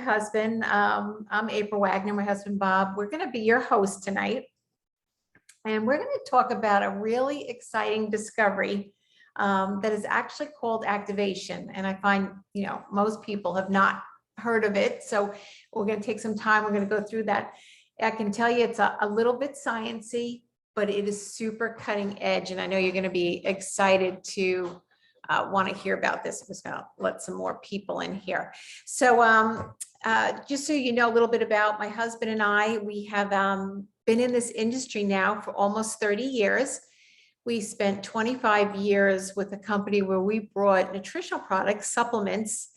husband. I'm April Wagner, my husband, Bob. We're going to be your host tonight. And we're going to talk about a really exciting discovery that is actually called activation. And I find, most people have not heard of it. So we're going to take some time. We're going to go through that. I can tell you it's a little bit sciencey, but it is super cutting edge. And I know you're going to be excited to want to hear about this. I'm just going to let some more people in here. So just so you know a little bit about my husband and I, we have been in this industry now for almost 30 years. We spent 25 years with a company where we brought nutritional products, supplements,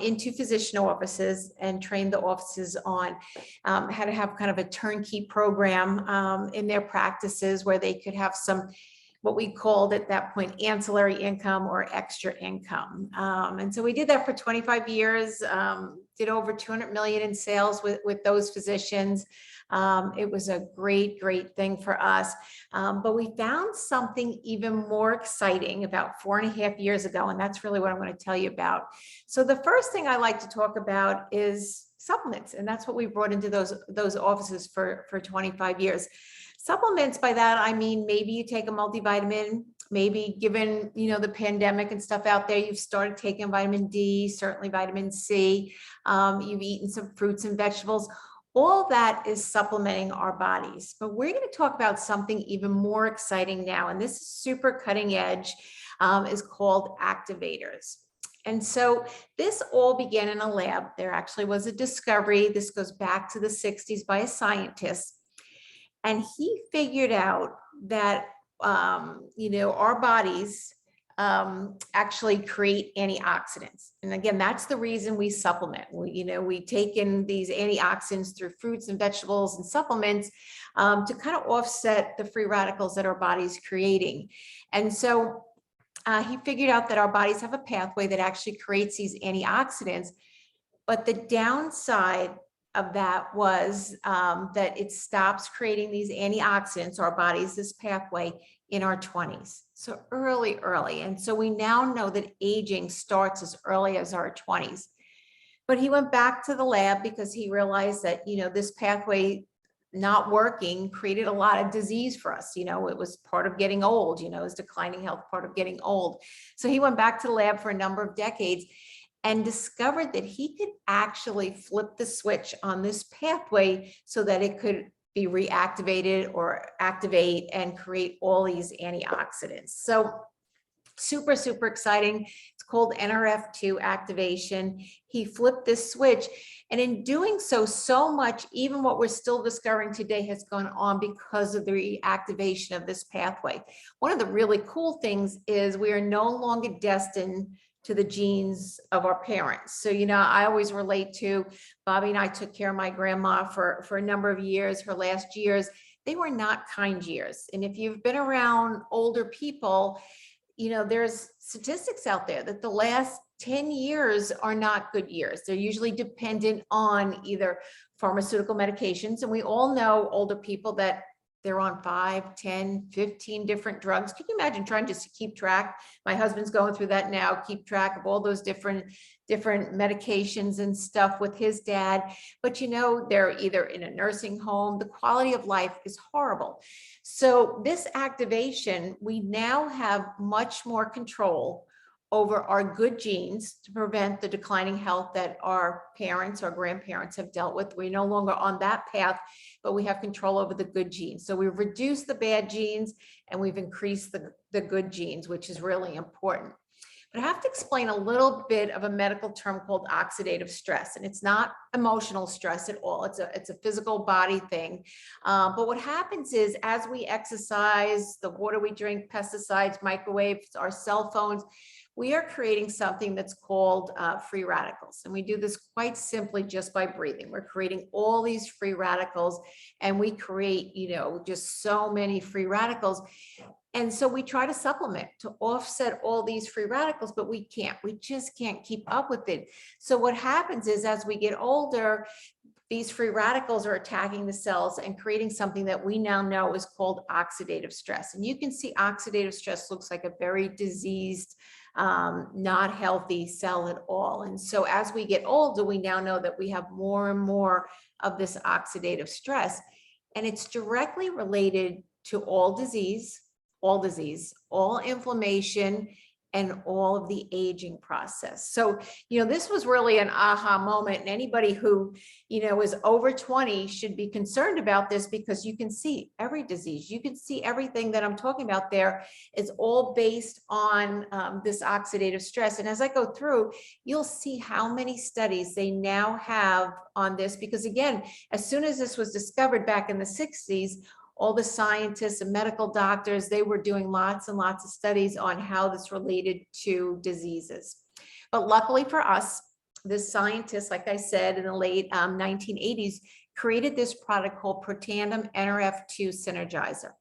into physician offices and trained the offices on how to have kind of a turnkey program in their practices where they could have some, what we called at that point, ancillary income or extra income. And so we did that for 25 years, did over 200 million in sales with those physicians. It was a great thing for us. But we found something even more exciting about 4.5 years ago. And that's really what I'm going to tell you about. So the first thing I like to talk about is supplements. And that's what we brought into those offices for 25 years. Supplements, by that, I mean, maybe you take a multivitamin, maybe given, the pandemic and stuff out there, you've started taking vitamin D, certainly vitamin C, you've eaten some fruits and vegetables. All that is supplementing our bodies. But we're going to talk about something even more exciting now, and this is super cutting edge, is called activators. And so this all began in a lab. There actually was a discovery. This goes back to the 60s by a scientist. And he figured out that, our bodies actually create antioxidants. And again, that's the reason we supplement. We take in these antioxidants through fruits and vegetables and supplements to kind of offset the free radicals that our body's creating. And so he figured out that our bodies have a pathway that actually creates these antioxidants. But the downside of that was that it stops creating these antioxidants, our bodies, this pathway, in our 20s. So early. And so we now know that aging starts as early as our 20s. But he went back to the lab because he realized that, this pathway not working created a lot of disease for us. It was part of getting old, it was declining health, part of getting old. So he went back to the lab for a number of decades and discovered that he could actually flip the switch on this pathway so that it could be reactivated or activate and create all these antioxidants. So super exciting. It's called NRF2 activation. He flipped this switch. And in doing so much, even what we're still discovering today has gone on because of the reactivation of this pathway. One of the really cool things is we are no longer destined to the genes of our parents. So, I always relate to Bobby and I took care of my grandma for a number of years. Her last years, they were not kind years. And if you've been around older people, there's statistics out there that the last 10 years are not good years. They're usually dependent on either pharmaceutical medications. And we all know older people that they're on 5, 10, 15 different drugs. Can you imagine trying just to keep track? My husband's going through that now, keep track of all those different medications and stuff with his dad. But they're either in a nursing home. The quality of life is horrible. So this activation, we now have much more control over our good genes to prevent the declining health that our parents or grandparents have dealt with. We're no longer on that path, but we have control over the good genes. So we've reduced the bad genes and we've increased the good genes, which is really important. But I have to explain a little bit of a medical term called oxidative stress. And it's not emotional stress at all. It's a physical body thing. But what happens is as we exercise, the water we drink, pesticides, microwaves, our cell phones, we are creating something that's called free radicals. And we do this quite simply just by breathing. We're creating all these free radicals and we create, just so many free radicals. And so we try to supplement to offset all these free radicals, but we just can't keep up with it. So what happens is as we get older, these free radicals are attacking the cells and creating something that we now know is called oxidative stress. And you can see oxidative stress looks like a very diseased not healthy cell at all. And so as we get older, we now know that we have more and more of this oxidative stress, and it's directly related to all disease, all inflammation, and all of the aging process. So, this was really an aha moment. And anybody who, is over 20 should be concerned about this, because you can see every disease. You can see everything that I'm talking about there is all based on this oxidative stress. And as I go through, you'll see how many studies they now have on this, because again, as soon as this was discovered back in the 60s, all the scientists and medical doctors, they were doing lots and lots of studies on how this related to diseases. But luckily for us, this scientist, like I said, in the late 1980s, created this product called Protandim NRF2 Synergizer.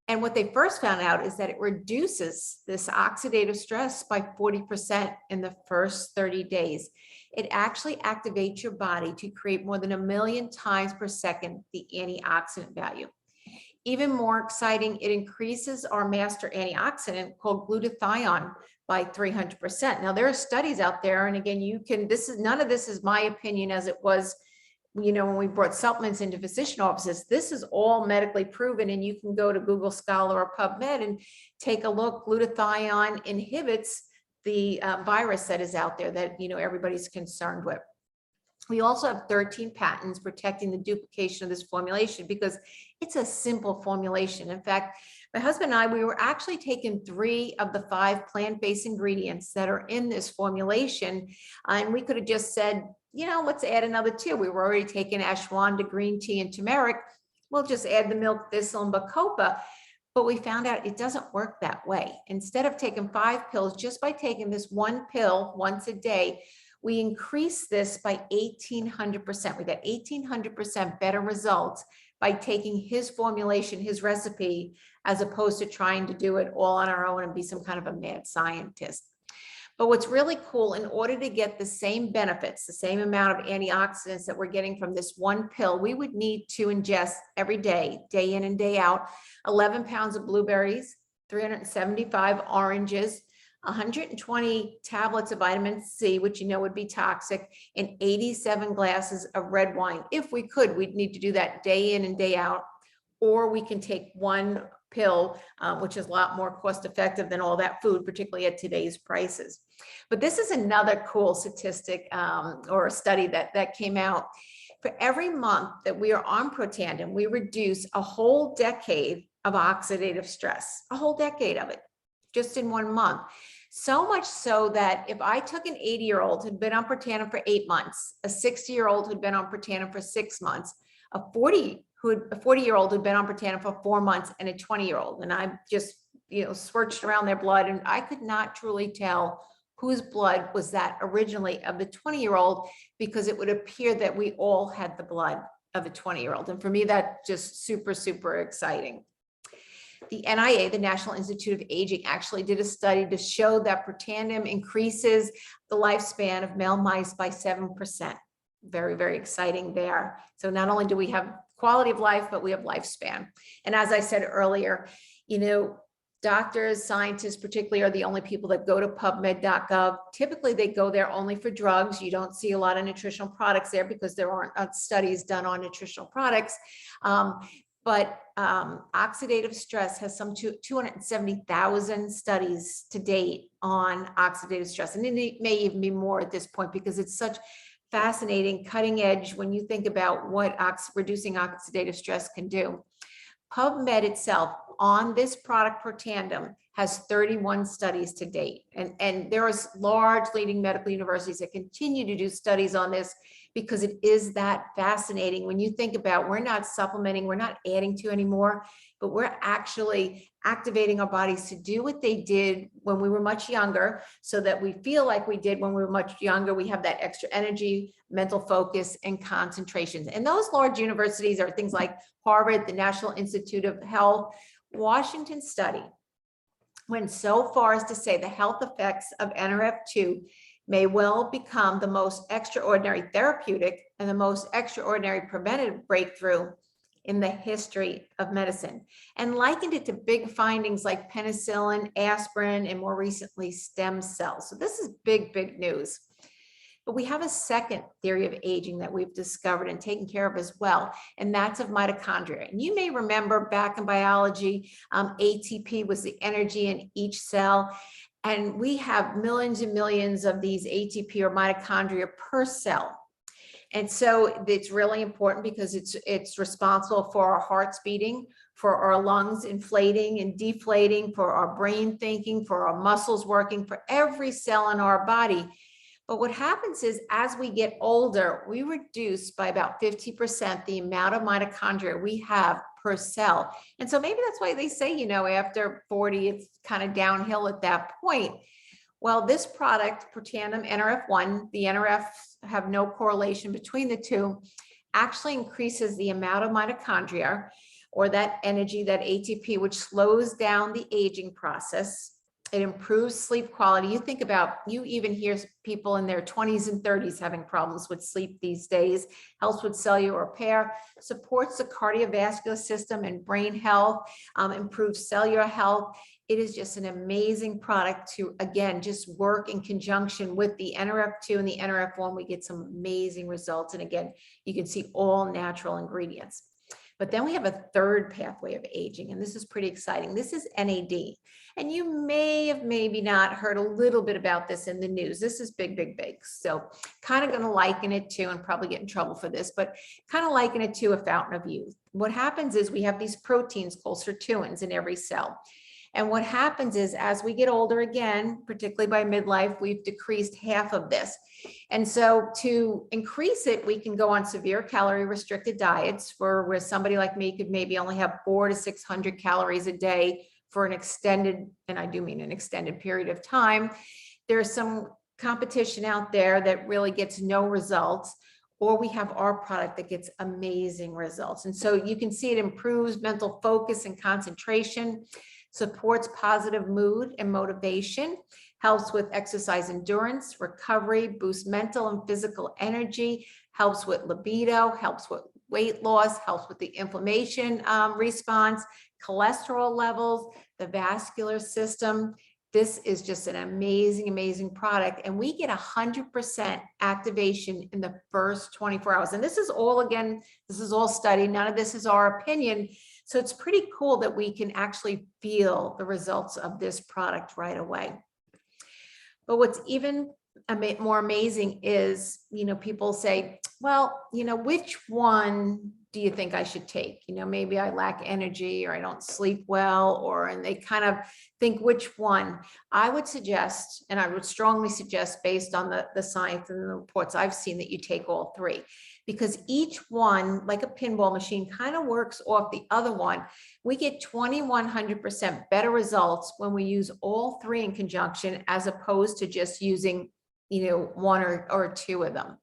And what they first found out is that it reduces this oxidative stress by 40% in the first 30 days. It actually activates your body to create more than 1 million times per second the antioxidant value. Even more exciting, it increases our master antioxidant called glutathione by 300%. Now, there are studies out there, and again, none of this is my opinion, as it was when we brought supplements into physician offices. This is all medically proven, and you can go to Google Scholar or PubMed and take a look. Glutathione inhibits the virus that is out there that everybody's concerned with. We also have 13 patents protecting the duplication of this formulation, because it's a simple formulation. In fact, my husband and I, we were actually taking 3 of the 5 plant-based ingredients that are in this formulation, and we could have just said, let's add another 2. We were already taking ashwagandha, green tea, and turmeric. We'll just add the milk thistle and bacopa. But we found out it doesn't work that way. Instead of taking 5 pills, just by taking this 1 pill once a day, we increase this by 1,800%. We got 1,800% better results by taking his formulation, his recipe, as opposed to trying to do it all on our own and be some kind of a mad scientist. But what's really cool, in order to get the same benefits, the same amount of antioxidants that we're getting from this 1 pill, we would need to ingest every day, day in and day out, 11 pounds of blueberries, 375 oranges, 120 tablets of vitamin C, which would be toxic, and 87 glasses of red wine. If we could, we'd need to do that day in and day out, or we can take 1 pill, which is a lot more cost effective than all that food, particularly at today's prices. But this is another cool statistic or a study that came out. For every month that we are on Protandim, we reduce a whole decade of oxidative stress, a whole decade of it, just in 1 month. So much so that if I took an 80-year-old who'd been on Protandim for 8 months, a 60-year-old who'd been on Protandim for 6 months, a 40-year-old who'd been on Protandim for 4 months, and a 20-year-old, and I just searched around their blood, and I could not truly tell whose blood was that originally of the 20-year-old, because it would appear that we all had the blood of a 20-year-old. And for me, that's just super, super exciting. The NIA, the National Institute of Aging, actually did a study to show that Protandim increases the lifespan of male mice by 7%. Very, very exciting there. So not only do we have quality of life, but we have lifespan. And as I said earlier, doctors, scientists particularly, are the only people that go to PubMed.gov. Typically, they go there only for drugs. You don't see a lot of nutritional products there because there aren't studies done on nutritional products. But oxidative stress has some 270,000 studies to date on oxidative stress. And it may even be more at this point, because it's such fascinating, cutting edge when you think about what reducing oxidative stress can do. PubMed itself on this product Protandim has 31 studies to date. And there is large leading medical universities that continue to do studies on this, because it is that fascinating. When you think about, we're not supplementing, we're not adding to anymore, but we're actually activating our bodies to do what they did when we were much younger, so that we feel like we did when we were much younger. We have that extra energy, mental focus, and concentration. And those large universities are things like Harvard, the National Institute of Health. Washington study went so far as to say the health effects of NRF2 may well become the most extraordinary therapeutic and the most extraordinary preventative breakthrough in the history of medicine, and likened it to big findings like penicillin, aspirin, and more recently stem cells. So this is big, big news. But we have a second theory of aging that we've discovered and taken care of as well, and that's of mitochondria. And you may remember back in biology, ATP was the energy in each cell, and we have millions and millions of these ATP or mitochondria per cell. And so it's really important because it's responsible for our hearts beating, for our lungs inflating and deflating, for our brain thinking, for our muscles working, for every cell in our body. But what happens is as we get older, we reduce by about 50% the amount of mitochondria we have per cell. And so maybe that's why they say, you know, after 40, it's kind of downhill at that point. Well, this product, Protandim NRF1, the NRFs have no correlation between the two, actually increases the amount of mitochondria or that energy, that ATP, which slows down the aging process. It improves sleep quality. You think about, you even hear people in their 20s and 30s having problems with sleep these days, helps with cellular repair, supports the cardiovascular system and brain health, improves cellular health. It is just an amazing product to, again, just work in conjunction with the NRF2 and the NRF1. We get some amazing results. And again, you can see all natural ingredients. But then we have a third pathway of aging, and this is pretty exciting. This is NAD. And you may have maybe not heard a little bit about this in the news. This is big, big, big. So kind of going to liken it to, and probably get in trouble for this, but kind of liken it to a fountain of youth. What happens is we have these proteins called sirtuins in every cell. And what happens is as we get older again, particularly by midlife, we've decreased half of this. And so to increase it, we can go on severe calorie restricted diets where somebody like me could maybe only have 400 to 600 calories a day for an extended, and I do mean an extended period of time. There's some competition out there that really gets no results, or we have our product that gets amazing results. And so you can see it improves mental focus and concentration, supports positive mood and motivation, helps with exercise endurance, recovery, boosts mental and physical energy, helps with libido, helps with weight loss, helps with the inflammation response, cholesterol levels, the vascular system. This is just an amazing, amazing product. And we get 100% activation in the first 24 hours. And this is all, again, this is all studied. None of this is our opinion. So it's pretty cool that we can actually feel the results of this product right away. But what's even more amazing is, you know, people say, well, you know, which one do you think I should take? You know, maybe I lack energy or I don't sleep well, and they kind of think which one. I would suggest, and I would strongly suggest based on the science and the reports I've seen, that you take all three, because each one, like a pinball machine, kind of works off the other one. We get 2,100% better results when we use all three in conjunction, as opposed to just using, you know, one or two of them.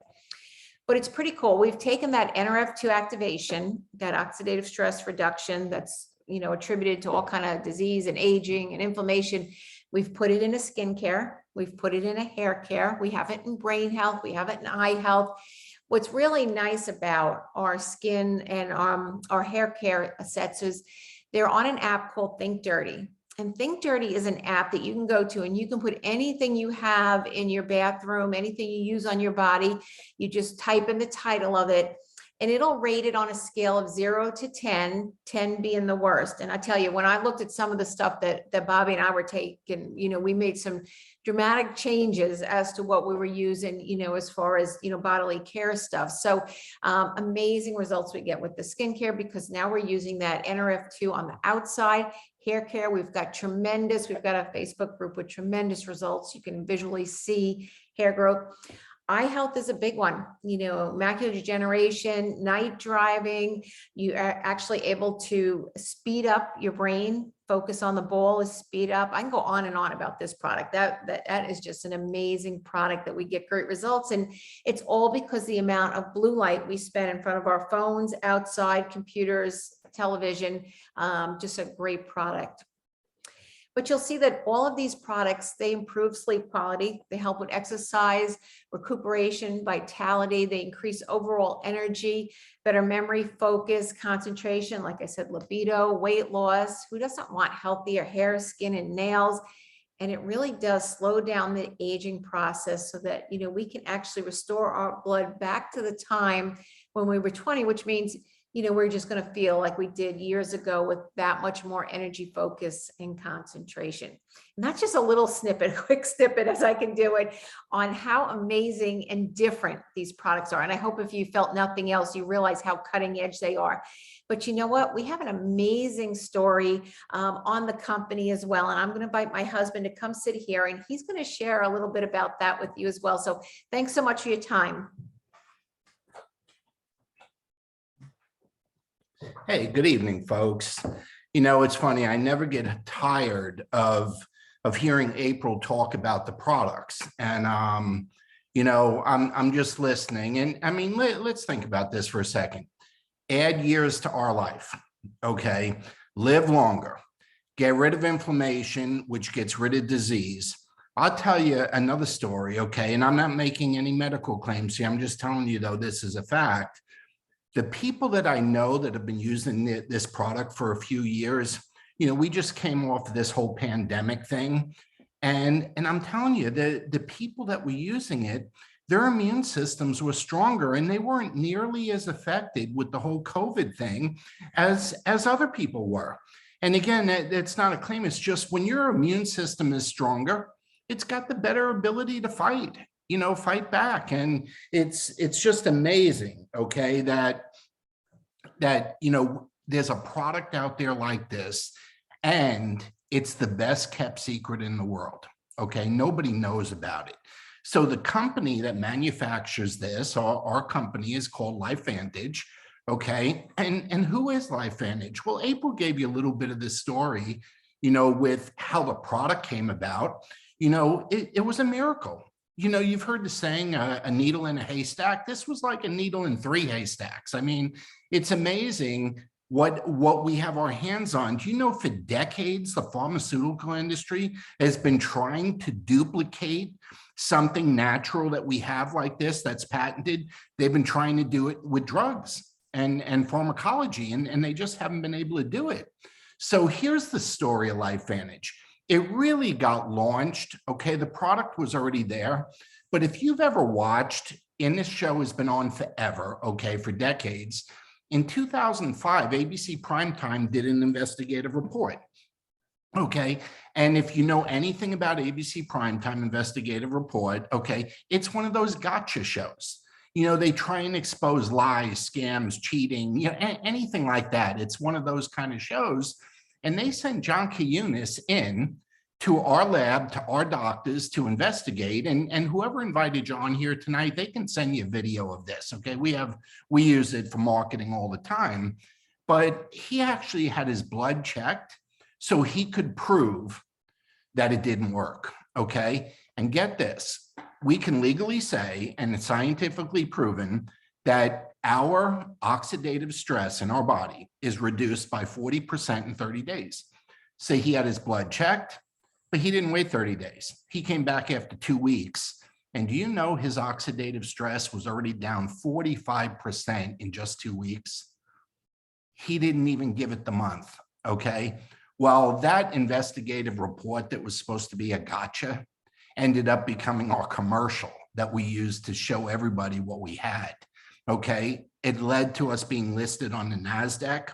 But it's pretty cool. We've taken that NRF2 activation, that oxidative stress reduction that's, you know, attributed to all kind of disease and aging and inflammation. We've put it in a skincare. We've put it in a hair care. We have it in brain health. We have it in eye health. What's really nice about our skin and our hair care sets is they're on an app called Think Dirty. And Think Dirty is an app that you can go to, and you can put anything you have in your bathroom, anything you use on your body. You just type in the title of it, and it'll rate it on a scale of 0 to 10, 10 being the worst. And I tell you, when I looked at some of the stuff that Bobby and I were taking, you know, we made some dramatic changes as to what we were using, you know, as far as, you know, bodily care stuff. So amazing results we get with the skincare, because now we're using that NRF2 on the outside. Hair care, we've got a Facebook group with tremendous results. You can visually see hair growth. Eye health is a big one, you know, macular degeneration, night driving. You are actually able to speed up your brain, focus on the ball is speed up. I can go on and on about this product. That is just an amazing product that we get great results. And it's all because the amount of blue light we spend in front of our phones, outside, computers, television, just a great product. But you'll see that all of these products, they improve sleep quality, they help with exercise, recuperation, vitality, they increase overall energy, better memory, focus, concentration, like I said, libido, weight loss. Who doesn't want healthier hair, skin, and nails? And it really does slow down the aging process so that, we can actually restore our blood back to the time when we were 20, which means, we're just going to feel like we did years ago with that much more energy, focus, and concentration. And that's just a little snippet, a quick snippet as I can do it, on how amazing and different these products are. And I hope if you felt nothing else, you realize how cutting edge they are. But you know what? We have an amazing story on the company as well. And I'm going to invite my husband to come sit here, and he's going to share a little bit about that with you as well. So thanks so much for your time. Hey, good evening, folks. It's funny. I never get tired of hearing April talk about the products, and I'm just listening. And I mean, let's think about this for a second. Add years to our life, okay? Live longer, get rid of inflammation, which gets rid of disease. I'll tell you another story, okay? And I'm not making any medical claims here. I'm just telling you, though, this is a fact. The people that I know that have been using this product for a few years, we just came off of this whole pandemic thing. And I'm telling you, the people that were using it, their immune systems were stronger, and they weren't nearly as affected with the whole COVID thing as other people were. And again, it's not a claim. It's just when your immune system is stronger, it's got the better ability to fight back. And it's just amazing, okay, that there's a product out there like this, and it's the best kept secret in the world, okay? Nobody knows about it. So the company that manufactures this, our company, is called LifeVantage, okay? And who is LifeVantage? Well, April gave you a little bit of this story, with how the product came about. It was a miracle. You've heard the saying, a needle in a haystack. This was like a needle in 3 haystacks. I mean, it's amazing what we have our hands on. Do you know for decades, the pharmaceutical industry has been trying to duplicate something natural that we have like this that's patented? They've been trying to do it with drugs and pharmacology, and they just haven't been able to do it. So here's the story of LifeVantage. It really got launched, okay? The product was already there, but if you've ever watched, and this show has been on forever, okay, for decades, in 2005, ABC Primetime did an investigative report, okay? And if you know anything about ABC Primetime investigative report, okay, it's one of those gotcha shows. They try and expose lies, scams, cheating, anything like that. It's one of those kind of shows. And they sent John Kiyunis in to our lab, to our doctors to investigate. And whoever invited you on here tonight, they can send you a video of this, okay? We use it for marketing all the time. But he actually had his blood checked so he could prove that it didn't work, okay? And get this, we can legally say, and it's scientifically proven, that our oxidative stress in our body is reduced by 40% in 30 days. So he had his blood checked, but he didn't wait 30 days. He came back after 2 weeks. And do you know his oxidative stress was already down 45% in just 2 weeks? He didn't even give it the month, okay? Well, that investigative report that was supposed to be a gotcha ended up becoming our commercial that we used to show everybody what we had. Okay, it led to us being listed on the NASDAQ.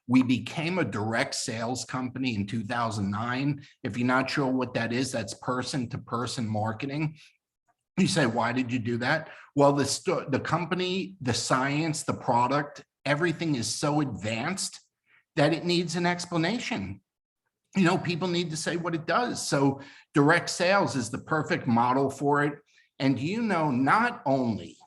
We became a direct sales company in 2009. If you're not sure what that is, that's person-to-person marketing. You say, why did you do that? Well, the company, the science, the product, everything is so advanced that it needs an explanation. People need to say what it does. So direct sales is the perfect model for it. And not only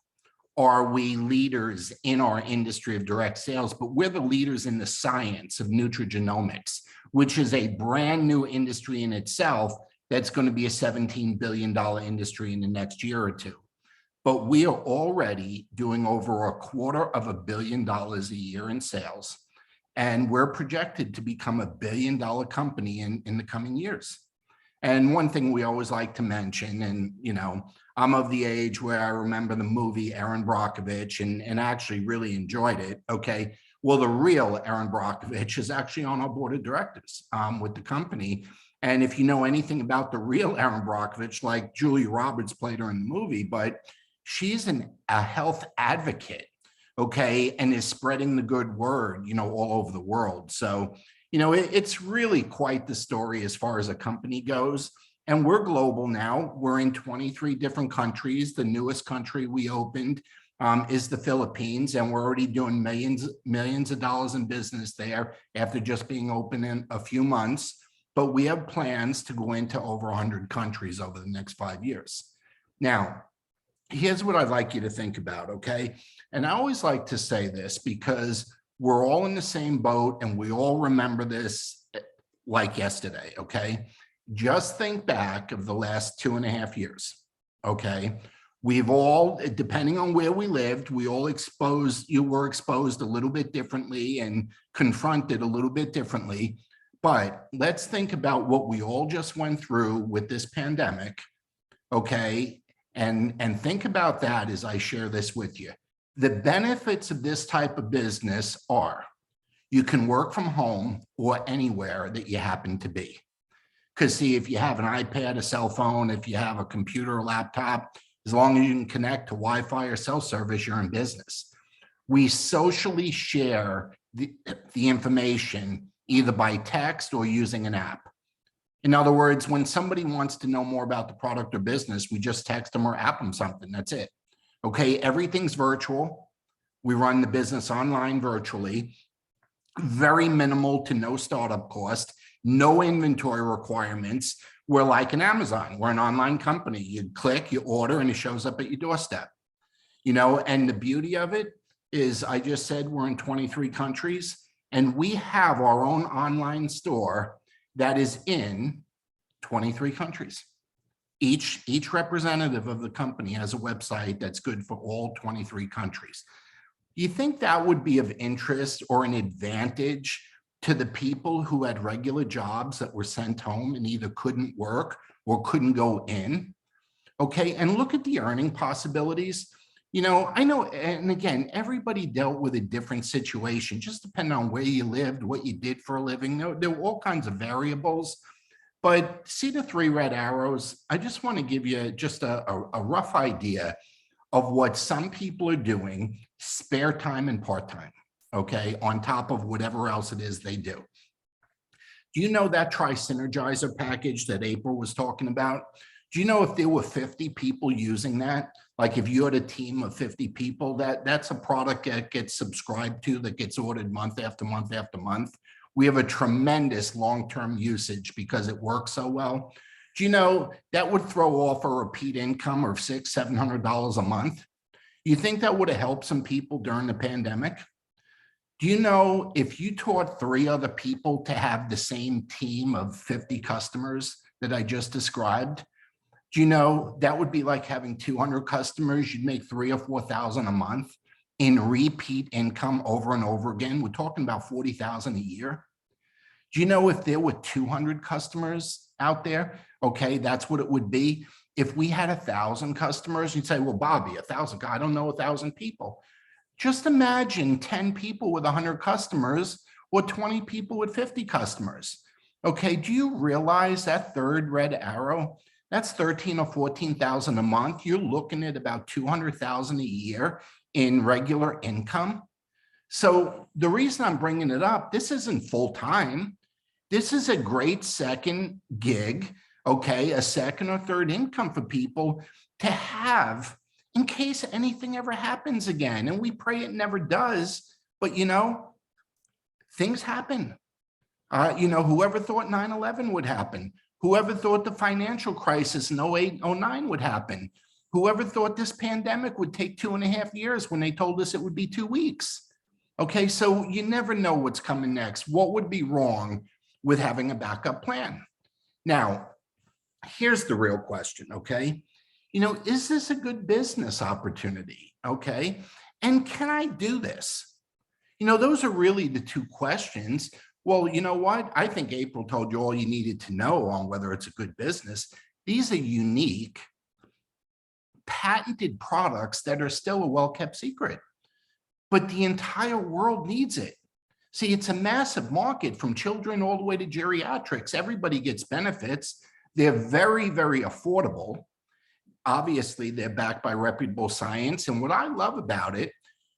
are we leaders in our industry of direct sales, but we're the leaders in the science of nutrigenomics, which is a brand new industry in itself that's going to be a $17 billion industry in the next year or two. But we are already doing over $250 million a year in sales. And we're projected to become $1 billion company in the coming years. And one thing we always like to mention, and I'm of the age where I remember the movie Erin Brockovich and actually really enjoyed it. Okay. Well, the real Erin Brockovich is actually on our board of directors with the company. And if you know anything about the real Erin Brockovich, like Julia Roberts played her in the movie, but she's a health advocate, okay, and is spreading the good word, all over the world. So, it's really quite the story as far as a company goes. And we're global now. We're in 23 different countries. The newest country we opened is the Philippines, and we're already doing millions of dollars in business there after just being open in a few months. But we have plans to go into over 100 countries over the next 5 years. Now, here's what I'd like you to think about, okay? And I always like to say this because we're all in the same boat and we all remember this like yesterday, okay? Just think back of the last 2.5 years, okay? We've all, depending on where we lived, we all were exposed a little bit differently and confronted a little bit differently. But let's think about what we all just went through with this pandemic, okay? And think about that as I share this with you. The benefits of this type of business are you can work from home or anywhere that you happen to be. Because see, if you have an iPad, a cell phone, if you have a computer or laptop, as long as you can connect to Wi-Fi or cell service, you're in business. We socially share the information either by text or using an app. In other words, when somebody wants to know more about the product or business, we just text them or app them something. That's it. Okay, everything's virtual. We run the business online virtually. Very minimal to no startup cost, no inventory requirements. We're like an Amazon. We're an online company. You click, you order, and it shows up at your doorstep. And the beauty of it is, I just said we're in 23 countries, and we have our own online store that is in 23 countries. Each representative of the company has a website that's good for all 23 countries. Do you think that would be of interest or an advantage to the people who had regular jobs that were sent home and either couldn't work or couldn't go in? Okay, and look at the earning possibilities. I know, and again, everybody dealt with a different situation, just depending on where you lived, what you did for a living. There were all kinds of variables. But see the 3 red arrows? I just want to give you just a rough idea of what some people are doing, spare time and part-time, okay, on top of whatever else it is they do. Do you know that Tri-Synergizer package that April was talking about? Do you know if there were 50 people using that? Like if you had a team of 50 people, that's a product that gets subscribed to, that gets ordered month after month after month. We have a tremendous long-term usage because it works so well. Do you know that would throw off a repeat income of $600-700 a month? You think that would have helped some people during the pandemic? Do you know if you taught 3 other people to have the same team of 50 customers that I just described, do you know that would be like having 200 customers? You'd make $3,000 or $4,000 a month in repeat income over and over again. We're talking about $40,000 a year. Do you know if there were 200 customers out there? Okay, that's what it would be. If we had 1,000 customers, you'd say, well, Bobby, 1,000, I don't know 1,000 people. Just imagine 10 people with 100 customers or 20 people with 50 customers. Okay, do you realize that third red arrow? That's 13 or 14,000 a month. You're looking at about 200,000 a year in regular income. So the reason I'm bringing it up, this isn't full time. This is a great second gig, okay, a second or third income for people to have in case anything ever happens again. And we pray it never does, but things happen. Whoever thought 9/11 would happen? Whoever thought the financial crisis in 08, 09 would happen? Whoever thought this pandemic would take 2.5 years when they told us it would be 2 weeks? Okay, so you never know what's coming next. What would be wrong with having a backup plan? Now, here's the real question, okay? Is this a good business opportunity, okay? And can I do this? Those are really the two questions. Well, you know what? I think April told you all you needed to know on whether it's a good business. These are unique, patented products that are still a well-kept secret, but the entire world needs it. See, it's a massive market from children all the way to geriatrics. Everybody gets benefits. They're very, very affordable. Obviously, they're backed by reputable science. And what I love about it,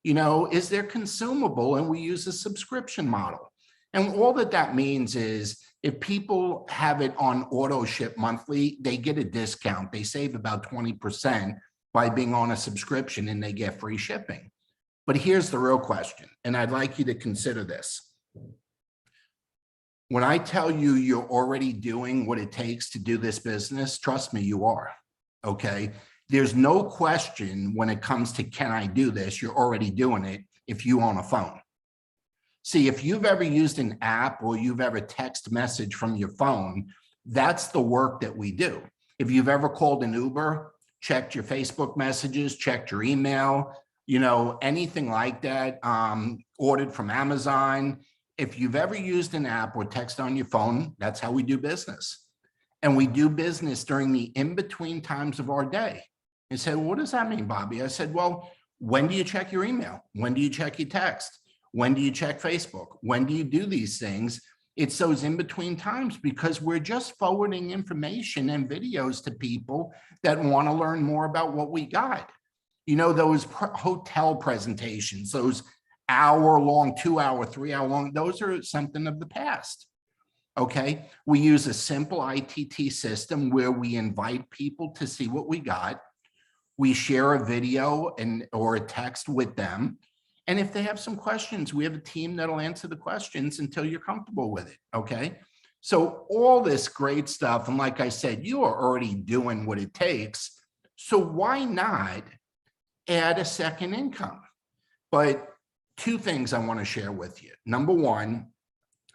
is they're consumable and we use a subscription model. And all that means is if people have it on auto ship monthly, they get a discount. They save about 20% by being on a subscription and they get free shipping. But here's the real question, and I'd like you to consider this. When I tell you you're already doing what it takes to do this business, trust me, you are, okay? There's no question when it comes to can I do this, you're already doing it if you own a phone. See, if you've ever used an app or you've ever text message from your phone, that's the work that we do. If you've ever called an Uber, checked your Facebook messages, checked your email, anything like that, ordered from Amazon. If you've ever used an app or text on your phone, that's how we do business. And we do business during the in-between times of our day. And said, well, what does that mean, Bobby? I said, well, when do you check your email? When do you check your text? When do you check Facebook? When do you do these things? It's those in-between times because we're just forwarding information and videos to people that want to learn more about what we got. Those hotel presentations, those hour-long, 2-hour, 3-hour-long, those are something of the past. Okay, we use a simple ITT system where we invite people to see what we got. We share a video or a text with them. And if they have some questions, we have a team that'll answer the questions until you're comfortable with it, okay? So all this great stuff, and like I said, you are already doing what it takes, so why not add a second income? But two things I want to share with you. Number one,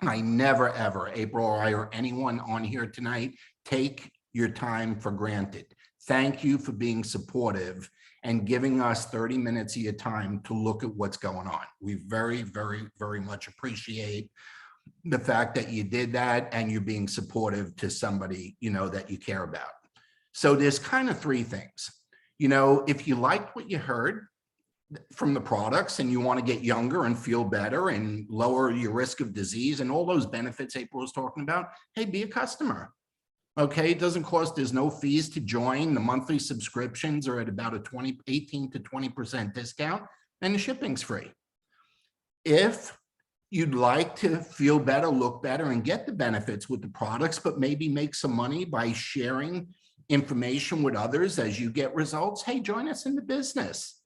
I never, ever, April or I or anyone on here tonight, take your time for granted. Thank you for being supportive and giving us 30 minutes of your time to look at what's going on. We very, very, very much appreciate the fact that you did that and you're being supportive to somebody, that you care about. So there's kind of three things. If you liked what you heard from the products and you want to get younger and feel better and lower your risk of disease and all those benefits April was talking about, hey, be a customer. Okay, it doesn't cost, there's no fees to join. The monthly subscriptions are at about a 18 to 20% discount and the shipping's free. If you'd like to feel better, look better, and get the benefits with the products, but maybe make some money by sharing information with others as you get results, hey, join us in the business.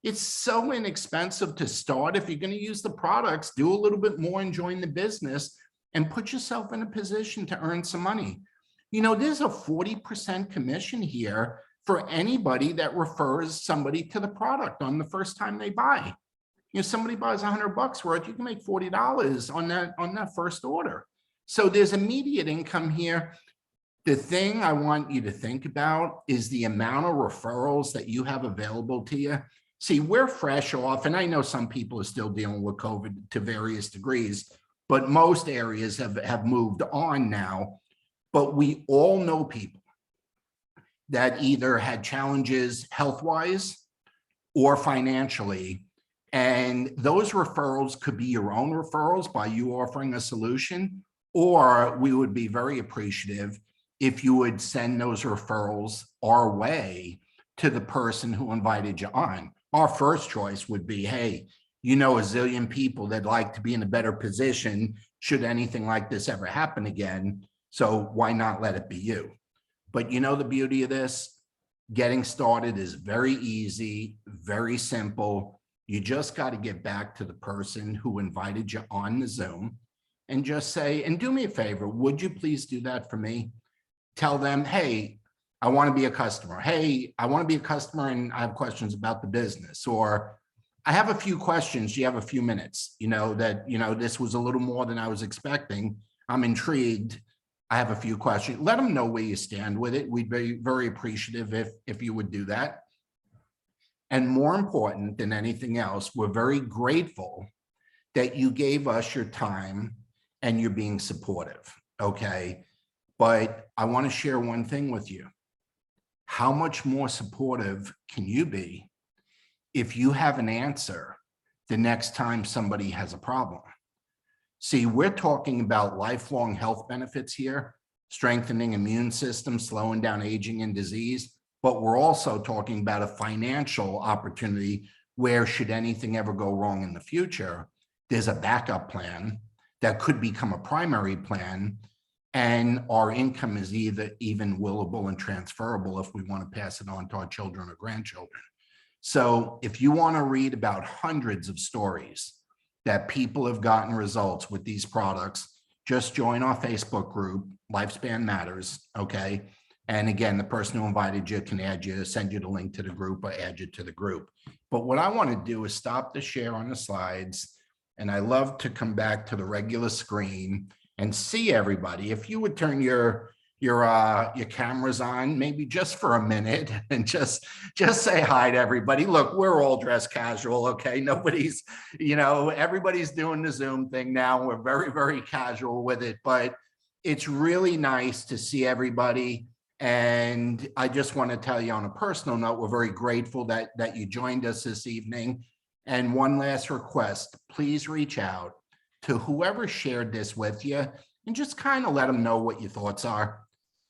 It's so inexpensive to start. If you're going to use the products, do a little bit more and join the business and put yourself in a position to earn some money. There's a 40% commission here for anybody that refers somebody to the product on the first time they buy. Somebody buys $100 worth, you can make $40 on that first order. So there's immediate income here. The thing I want you to think about is the amount of referrals that you have available to you. See, we're fresh off, and I know some people are still dealing with COVID to various degrees, but most areas have moved on now. But we all know people that either had challenges health-wise or financially, and those referrals could be your own referrals by you offering a solution, or we would be very appreciative if you would send those referrals our way to the person who invited you on. Our first choice would be, hey, a zillion people that like to be in a better position should anything like this ever happen again. So why not let it be you? But the beauty of this, getting started is very easy, very simple. You just got to get back to the person who invited you on the Zoom and just say, and do me a favor, would you please do that for me? Tell them, hey, I want to be a customer. Hey, I want to be a customer and I have questions about the business. Or I have a few questions. Do you have a few minutes? This was a little more than I was expecting. I'm intrigued. I have a few questions. Let them know where you stand with it. We'd be very appreciative if you would do that. And more important than anything else, we're very grateful that you gave us your time and you're being supportive, okay? But I want to share one thing with you. How much more supportive can you be if you have an answer the next time somebody has a problem? See, we're talking about lifelong health benefits here, strengthening immune system, slowing down aging and disease, but we're also talking about a financial opportunity where should anything ever go wrong in the future, there's a backup plan that could become a primary plan, and our income is even willable and transferable if we want to pass it on to our children or grandchildren. So if you want to read about hundreds of stories that people have gotten results with these products, just join our Facebook group, Lifespan Matters, okay? And again, the person who invited you can add you, send you the link to the group or add you to the group. But what I want to do is stop the share on the slides, and I love to come back to the regular screen and see everybody. If you would turn your cameras on, maybe just for a minute, and just say hi to everybody. Look, we're all dressed casual, okay? Nobody's, everybody's doing the Zoom thing now. We're very, very casual with it, but it's really nice to see everybody. And I just want to tell you on a personal note, we're very grateful that you joined us this evening. And one last request, please reach out to whoever shared this with you and just kind of let them know what your thoughts are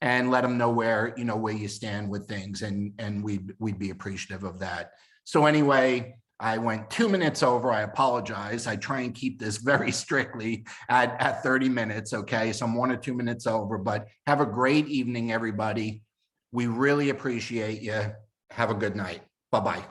and let them know where you stand with things. And we'd be appreciative of that. So anyway, I went 2 minutes over. I apologize. I try and keep this very strictly at 30 minutes. Okay. So I'm 1 or 2 minutes over, but have a great evening, everybody. We really appreciate you. Have a good night. Bye-bye.